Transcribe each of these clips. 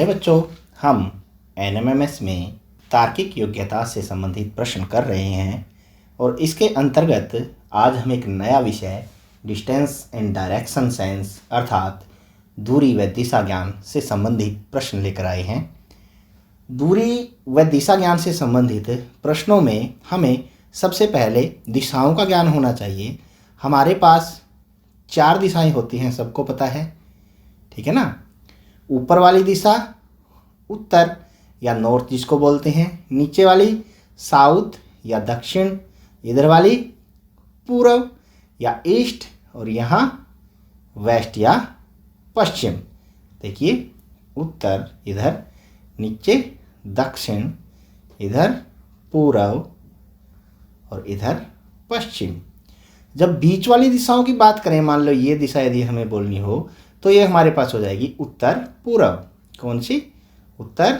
प्यारे बच्चों, हम एनएमएमएस में तार्किक योग्यता से संबंधित प्रश्न कर रहे हैं और इसके अंतर्गत आज हम एक नया विषय डिस्टेंस एंड डायरेक्शन सेंस अर्थात दूरी व दिशा ज्ञान से संबंधित प्रश्न लेकर आए हैं। दूरी व दिशा ज्ञान से संबंधित प्रश्नों में हमें सबसे पहले दिशाओं का ज्ञान होना चाहिए। हमारे पास 4 दिशाएं होती हैं, सबको पता है, ठीक है ना। ऊपर वाली दिशा उत्तर या नॉर्थ जिसको बोलते हैं, नीचे वाली साउथ या दक्षिण, इधर वाली पूर्व या ईस्ट और यहाँ वेस्ट या पश्चिम। देखिए, उत्तर इधर, नीचे दक्षिण, इधर पूर्व और इधर पश्चिम। जब बीच वाली दिशाओं की बात करें, मान लो ये दिशा यदि हमें बोलनी हो तो ये हमारे पास हो जाएगी उत्तर पूर्व। कौन सी? उत्तर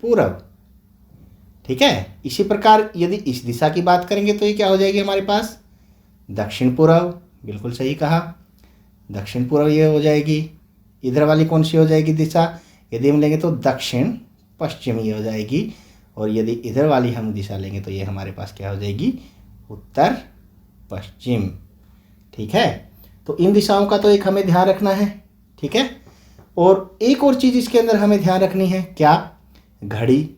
पूर्व, ठीक है। इसी प्रकार यदि इस दिशा की बात करेंगे तो ये क्या हो जाएगी हमारे पास? दक्षिण पूर्व। बिल्कुल सही कहा, दक्षिण पूर्व ये हो जाएगी। इधर वाली कौन सी हो जाएगी दिशा? यदि हम लेंगे तो दक्षिण पश्चिम ये हो जाएगी। और यदि इधर वाली हम दिशा लेंगे तो ये हमारे पास क्या हो जाएगी? उत्तर पश्चिम, ठीक है। तो इन दिशाओं का तो एक हमें ध्यान रखना है, ठीक है। और एक और चीज़ इसके अंदर हमें ध्यान रखनी है, क्या? घड़ी।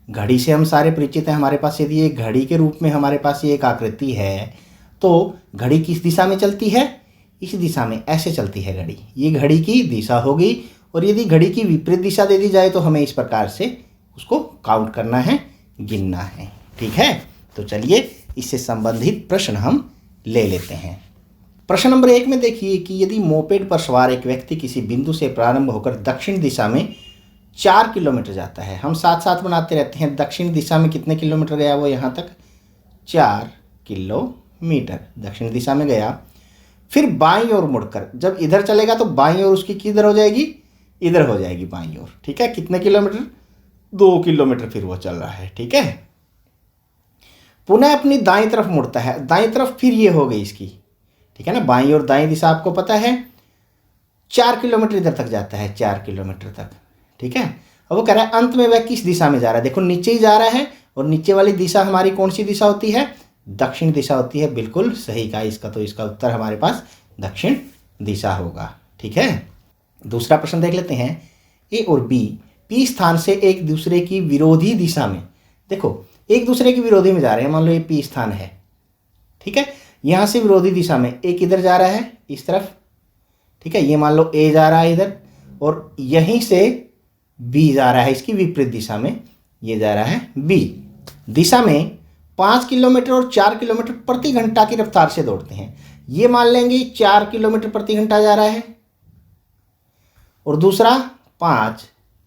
घड़ी से हम सारे परिचित हैं। हमारे पास यदि एक घड़ी के रूप में हमारे पास ये एक आकृति है तो घड़ी किस दिशा में चलती है? इस दिशा में, ऐसे चलती है घड़ी। ये घड़ी की दिशा होगी। और यदि घड़ी की विपरीत दिशा दे दी जाए तो हमें इस प्रकार से उसको काउंट करना है, गिनना है, ठीक है। तो चलिए इससे संबंधित प्रश्न हम ले लेते हैं। प्रश्न नंबर 1 में देखिए कि यदि मोपेड पर सवार एक व्यक्ति किसी बिंदु से प्रारंभ होकर दक्षिण दिशा में 4 किलोमीटर जाता है। हम साथ साथ बनाते रहते हैं। दक्षिण दिशा में कितने किलोमीटर गया वो? यहाँ तक 4 किलोमीटर दक्षिण दिशा में गया। फिर बाईं ओर मुड़कर जब इधर चलेगा तो बाईं ओर उसकी किधर हो जाएगी? इधर हो जाएगी बाईं ओर, ठीक है। कितने किलोमीटर? 2 किलोमीटर फिर वो चल रहा है, ठीक है। पुनः अपनी दाईं तरफ मुड़ता है। दाईं तरफ फिर ये हो गई इसकी, ठीक है ना। बाईं और दाईं दिशा आपको पता है, 4 किलोमीटर इधर तक जाता है, 4 किलोमीटर तक, ठीक है। अब वो कह रहा है अंत में वह किस दिशा में जा रहा है? देखो, नीचे ही जा रहा है और नीचे वाली दिशा हमारी कौन सी दिशा होती है? दक्षिण दिशा होती है। बिल्कुल सही कहा। इसका तो इसका उत्तर हमारे पास दक्षिण दिशा होगा, ठीक है। दूसरा प्रश्न देख लेते हैं। ए और बी पी स्थान से एक दूसरे की विरोधी दिशा में, देखो एक दूसरे की विरोधी में जा रहे हैं। मान लो ये पी स्थान है, ठीक है। यहाँ से विरोधी दिशा में एक इधर जा रहा है इस तरफ, ठीक है। ये मान लो ए जा रहा है इधर और यहीं से बी जा रहा है इसकी विपरीत दिशा में, ये जा रहा है बी दिशा में। 5 किलोमीटर और 4 किलोमीटर प्रति घंटा की रफ्तार से दौड़ते हैं। ये मान लेंगे 4 किलोमीटर प्रति घंटा जा रहा है और दूसरा 5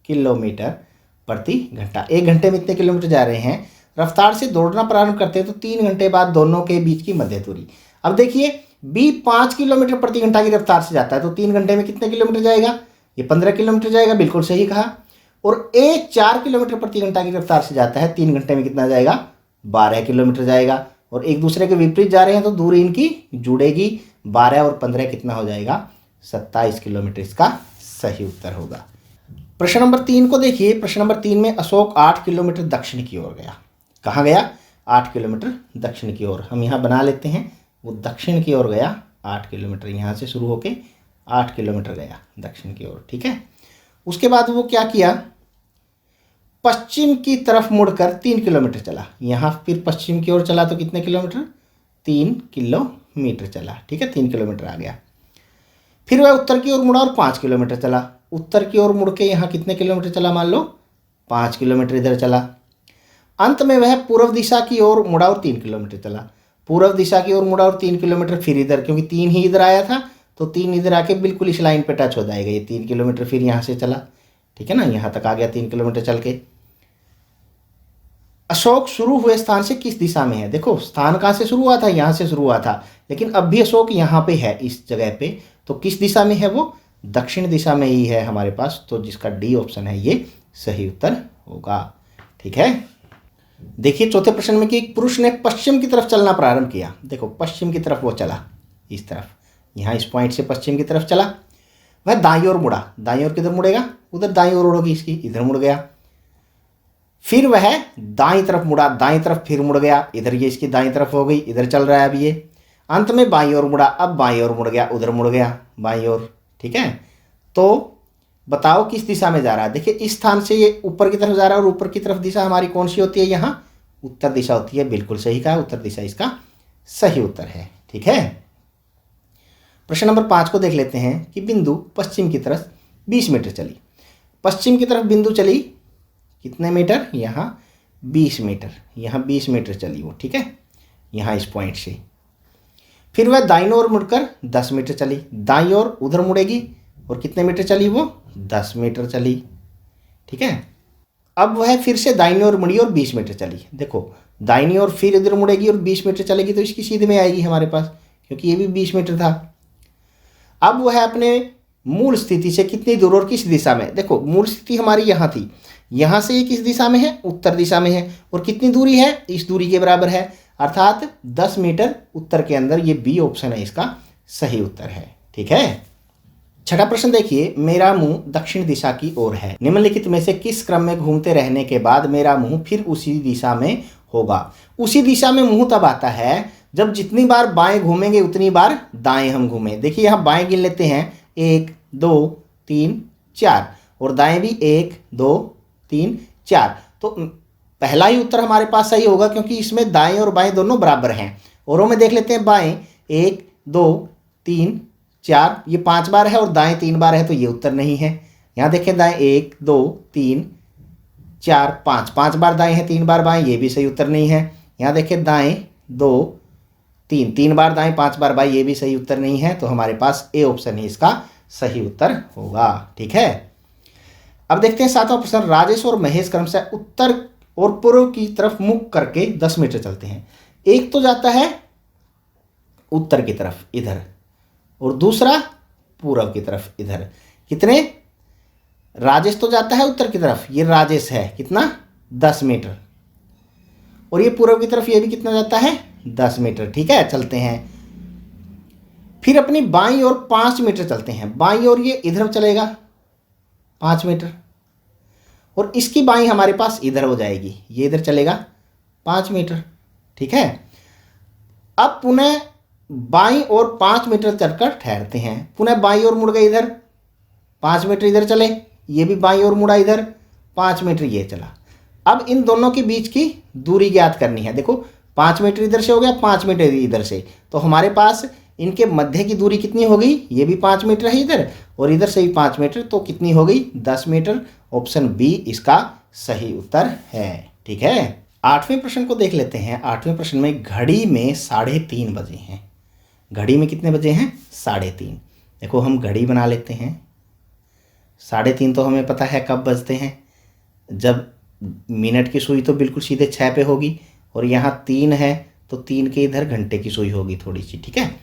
किलोमीटर प्रति घंटा। 1 घंटे में इतने किलोमीटर जा रहे हैं। रफ्तार से दौड़ना प्रारंभ करते हैं तो 3 घंटे बाद दोनों के बीच की मध्य दूरी। अब देखिए, बी 5 किलोमीटर प्रति घंटा की रफ्तार से जाता है तो 3 घंटे में कितने किलोमीटर जाएगा? ये 15 किलोमीटर जाएगा। बिल्कुल सही कहा। और ए 4 किलोमीटर प्रति घंटा की रफ्तार से जाता है, 3 घंटे में कितना जाएगा? 12 किलोमीटर जाएगा। और एक दूसरे के विपरीत जा रहे हैं तो दूरी इनकी जुड़ेगी। 12 और 15 कितना हो जाएगा? 27 किलोमीटर इसका सही उत्तर होगा। प्रश्न नंबर 3 को देखिए। प्रश्न नंबर 3 में अशोक 8 किलोमीटर दक्षिण की ओर गया। कहाँ गया? 8 किलोमीटर दक्षिण की ओर। हम यहाँ बना लेते हैं, वो दक्षिण की ओर गया 8 किलोमीटर। यहाँ से शुरू होके 8 किलोमीटर गया दक्षिण की ओर, ठीक है। उसके बाद वो क्या किया? पश्चिम की तरफ मुड़कर 3 किलोमीटर चला। यहाँ फिर पश्चिम की ओर चला तो कितने किलोमीटर? 3 किलोमीटर चला, ठीक है। 3 किलोमीटर आ गया। फिर वह उत्तर की ओर मुड़ा और 5 किलोमीटर चला। उत्तर की ओर मुड़ के यहाँ कितने किलोमीटर चला? मान लो 5 किलोमीटर इधर चला। अंत में वह पूर्व दिशा की ओर मुड़ा और 3 किलोमीटर चला। पूर्व दिशा की ओर मुड़ा और 3 किलोमीटर फिर इधर, क्योंकि 3 ही इधर आया था तो 3 इधर आके बिल्कुल इस लाइन पे टच हो जाएगा। ये 3 किलोमीटर फिर यहाँ से चला, ठीक है ना। यहाँ तक आ गया 3 किलोमीटर चल के। अशोक शुरू हुए स्थान से किस दिशा में है? देखो, स्थान कहाँ से शुरू हुआ था? यहाँ से शुरू हुआ था, लेकिन अब भी अशोक यहाँ पे है इस जगह पे। तो किस दिशा में है वो? दक्षिण दिशा में ही है हमारे पास। तो जिसका डी ऑप्शन है ये सही उत्तर होगा, ठीक है। देखिए चौथे प्रश्न में कि एक पुरुष ने पश्चिम की तरफ चलना प्रारंभ किया। देखो, पश्चिम की तरफ वो चला, इस तरफ, यहाँ इस पॉइंट से पश्चिम की तरफ चला। वह दाईं ओर मुड़ा, दाईं ओर किधर मुड़ेगा, उधर दाईं ओर होगी इसकी, इधर मुड़ गया। फिर वह दाईं तरफ मुड़ा, दाईं तरफ फिर मुड़ गया, इधर ये इसकी दाईं तरफ हो गई, इधर चल रहा है अब ये। अंत में बाईं ओर मुड़ा, अब बाईं ओर मुड़ गया, उधर मुड़ गया बाईं ओर। ठीक है, तो बताओ किस दिशा में जा रहा है। देखिए इस स्थान से ये ऊपर की तरफ जा रहा है और ऊपर की तरफ दिशा हमारी कौन सी होती है, यहाँ उत्तर दिशा होती है। बिल्कुल सही कहा, उत्तर दिशा इसका सही उत्तर है। ठीक है, प्रश्न नंबर 5 को देख लेते हैं कि बिंदु पश्चिम की तरफ 20 मीटर चली। पश्चिम की तरफ बिंदु चली कितने मीटर, यहाँ 20 मीटर, यहाँ 20 मीटर चली वो। ठीक है, यहाँ इस पॉइंट से। फिर वह दाईं ओर मुड़कर 10 मीटर चली, दाईं ओर उधर मुड़ेगी और कितने मीटर चली वो, 10 मीटर चली। ठीक है, अब वह फिर से दाईं ओर मुड़ी और 20 मीटर चली। देखो दाईं ओर फिर इधर मुड़ेगी और 20 मीटर चलेगी तो इसकी सीधे में आएगी हमारे पास, क्योंकि ये भी 20 मीटर था। अब वह अपने मूल स्थिति से कितनी दूर और किस दिशा में, देखो मूल स्थिति हमारी यहाँ थी, यहाँ से ये किस दिशा में है, उत्तर दिशा में है, और कितनी दूरी है, इस दूरी के बराबर है, अर्थात 10 मीटर उत्तर के अंदर। ये बी ऑप्शन है इसका सही उत्तर है। ठीक है, छठा प्रश्न देखिए, मेरा मुंह दक्षिण दिशा की ओर है, निम्नलिखित में से किस क्रम में घूमते रहने के बाद मेरा मुंह फिर उसी दिशा में होगा। उसी दिशा में मुंह तब आता है जब जितनी बार बाएं घूमेंगे उतनी बार दाएं हम घूमें। देखिए यहाँ बाएं गिन लेते हैं, 1 2 3 4, और दाएं भी 1 2 3 4। तो पहला ही उत्तर हमारे पास सही होगा, क्योंकि इसमें दाएं और बाएं दोनों बराबर हैं। औरों में देख लेते हैं, बाएं 1 2 3 4, ये 5 बार है और दाएं 3 बार है, तो ये उत्तर नहीं है। यहाँ देखें दाएं 1 2 3 4 5, 5 बार दाएं है, 3 बार बाएं, ये भी सही उत्तर नहीं है। यहाँ देखें दाएं 2 3, 3 बार दाएं 5 बार बाएं, ये भी सही उत्तर नहीं है। तो हमारे पास ए ऑप्शन ही इसका सही उत्तर होगा। ठीक है, अब देखते हैं 7वां प्रश्न। राजेश और महेश क्रमशः उत्तर और पूर्व की तरफ मुख करके 10 मीटर चलते हैं। एक तो जाता है उत्तर की तरफ इधर, और दूसरा पूर्व की तरफ इधर। कितने, राजेश तो जाता है उत्तर की तरफ, ये राजेश है कितना 10 मीटर, और ये पूर्व की तरफ ये भी कितना जाता है 10 मीटर। ठीक है, चलते हैं। फिर अपनी बाईं ओर 5 मीटर चलते हैं। बाईं ओर ये इधर चलेगा 5 मीटर, और इसकी बाईं हमारे पास इधर हो जाएगी, ये इधर चलेगा 5 मीटर। ठीक है, अब पुनः बाईं ओर 5 मीटर चलकर ठहरते हैं। पुनः बाईं ओर मुड़ गए, इधर 5 मीटर इधर चले, ये भी बाईं ओर मुड़ा, इधर 5 मीटर ये चला। अब इन दोनों के बीच की दूरी ज्ञात करनी है। देखो 5 मीटर इधर से हो गया, 5 मीटर इधर से, तो हमारे पास इनके मध्य की दूरी कितनी हो गई, ये भी 5 मीटर है इधर, और इधर से भी 5 मीटर, तो कितनी हो गई 10 मीटर। ऑप्शन बी इसका सही उत्तर है। ठीक है, 8वें प्रश्न को देख लेते हैं। 8वें प्रश्न में घड़ी में 3:30 बजे हैं। घड़ी में कितने बजे हैं, 3:30। देखो हम घड़ी बना लेते हैं, 3:30 तो हमें पता है कब बजते हैं, जब मिनट की सुई तो बिल्कुल सीधे 6 पे होगी, और यहाँ 3 है तो 3 के इधर घंटे की सुई होगी थोड़ी सी। ठीक है,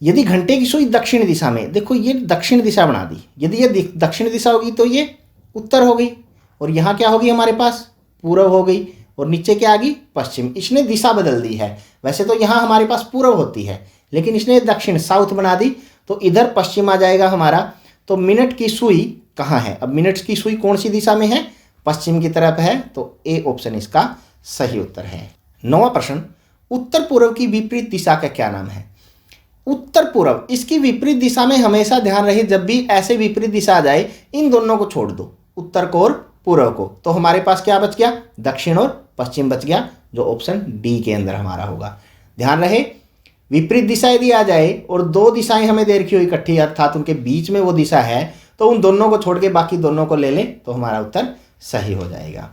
यदि घंटे की सुई दक्षिण दिशा में, देखो ये दक्षिण दिशा बना दी, यदि ये दक्षिण दिशा होगी तो ये उत्तर हो गई, और यहाँ क्या होगी हमारे पास पूर्व हो गई, और नीचे क्या आ गई पश्चिम। इसने दिशा बदल दी है, वैसे तो यहाँ हमारे पास पूर्व होती है, लेकिन इसने दक्षिण साउथ बना दी, तो इधर पश्चिम आ जाएगा हमारा। तो मिनट की सुई कहाँ है, अब मिनट की सुई कौन सी दिशा में है, पश्चिम की तरफ है, तो ए ऑप्शन इसका सही उत्तर है। 9वां प्रश्न, उत्तर पूर्व की विपरीत दिशा का क्या नाम है। उत्तर पूर्व, इसकी विपरीत दिशा में हमेशा ध्यान रहे, जब भी ऐसे विपरीत दिशा आ जाए इन दोनों को छोड़ दो, उत्तर को और पूर्व को, तो हमारे पास क्या बच गया, दक्षिण और पश्चिम बच गया, जो ऑप्शन डी के अंदर हमारा होगा। ध्यान रहे, विपरीत दिशा यदि आ जाए और 2 दिशाएं हमें दे रखी हो इकट्ठी, अर्थात उनके बीच में वो दिशा है, तो उन दोनों को छोड़ के बाकी दोनों को ले लें तो हमारा उत्तर सही हो जाएगा।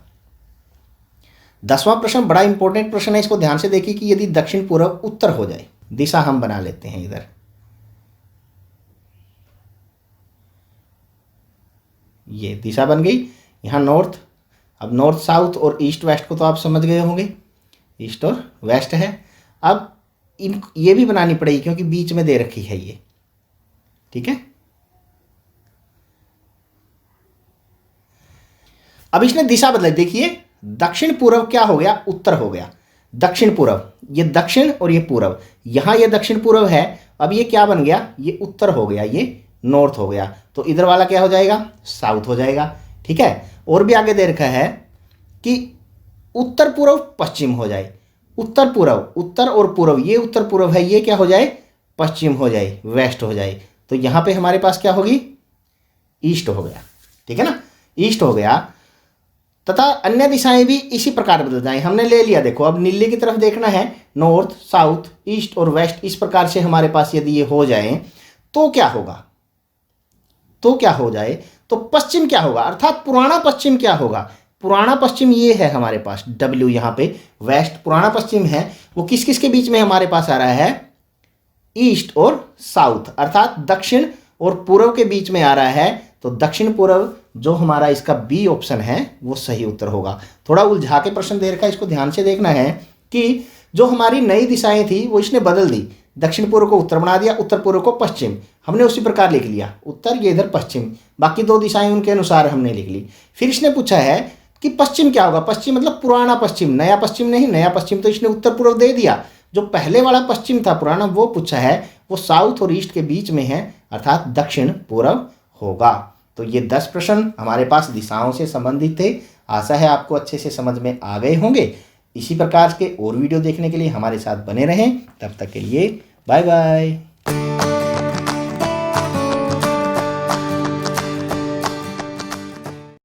10वां प्रश्न बड़ा इंपॉर्टेंट प्रश्न है, इसको ध्यान से देखिए कि यदि दक्षिण पूर्व उत्तर हो जाए, दिशा हम बना लेते हैं इधर, ये दिशा बन गई, यहाँ नॉर्थ। अब नॉर्थ साउथ और ईस्ट वेस्ट को तो आप समझ गए होंगे, ईस्ट और वेस्ट है। अब ये भी बनानी पड़ेगी क्योंकि बीच में दे रखी है ये। ठीक है, अब इसने दिशा बदलाई, देखिए दक्षिण पूर्व क्या हो गया, उत्तर हो गया, दक्षिण पूर्व, ये दक्षिण और ये पूर्व, यहाँ ये दक्षिण पूर्व है, अब ये क्या बन गया, ये उत्तर हो गया, ये नॉर्थ हो गया, तो इधर वाला क्या हो जाएगा, साउथ हो जाएगा। ठीक है, और भी आगे दे रखा है कि उत्तर पूर्व पश्चिम हो जाए, उत्तर पूर्व, उत्तर और पूर्व, ये उत्तर पूर्व है, ये क्या हो जाए, पश्चिम हो जाए, वेस्ट हो जाए। तो यहाँ पे हमारे पास क्या होगी, ईस्ट हो गया। ठीक है ना, ईस्ट हो गया। तथा अन्य दिशाएं भी इसी प्रकार बदल जाएं। हमने ले लिया, देखो अब नीले की तरफ देखना है, नॉर्थ, साउथ, ईस्ट और वेस्ट, इस प्रकार से हमारे पास यदि ये हो जाए तो क्या होगा, तो क्या हो जाए, तो पश्चिम क्या होगा, अर्थात पुराना पश्चिम क्या होगा। पुराना पश्चिम ये है हमारे पास, डब्ल्यू यहाँ पे वेस्ट पुराना पश्चिम है, वो किस किस के बीच में हमारे पास आ रहा है, ईस्ट और साउथ, अर्थात दक्षिण और पूर्व के बीच में आ रहा है। तो दक्षिण पूर्व जो हमारा इसका बी ऑप्शन है वो सही उत्तर होगा। थोड़ा उलझा के प्रश्न दे रखा है, इसको ध्यान से देखना है कि जो हमारी नई दिशाएं थी वो इसने बदल दी, दक्षिण पूर्व को उत्तर बना दिया, उत्तर पूर्व को पश्चिम, हमने उसी प्रकार लिख लिया, उत्तर ये इधर पश्चिम, बाकी दो दिशाएं उनके अनुसार हमने लिख ली। फिर इसने पूछा है कि पश्चिम क्या होगा, पश्चिम मतलब पुराना पश्चिम, नया पश्चिम नहीं, नया पश्चिम तो इसने उत्तर पूर्व दे दिया, जो पहले वाला पश्चिम था पुराना वो पूछा है, वो साउथ और ईस्ट के बीच में है, अर्थात दक्षिण पूर्व होगा। तो ये 10 प्रश्न हमारे पास दिशाओं से संबंधित थे। आशा है आपको अच्छे से समझ में आ गए होंगे। इसी प्रकार के और वीडियो देखने के लिए हमारे साथ बने रहें। तब तक के लिए बाय बाय।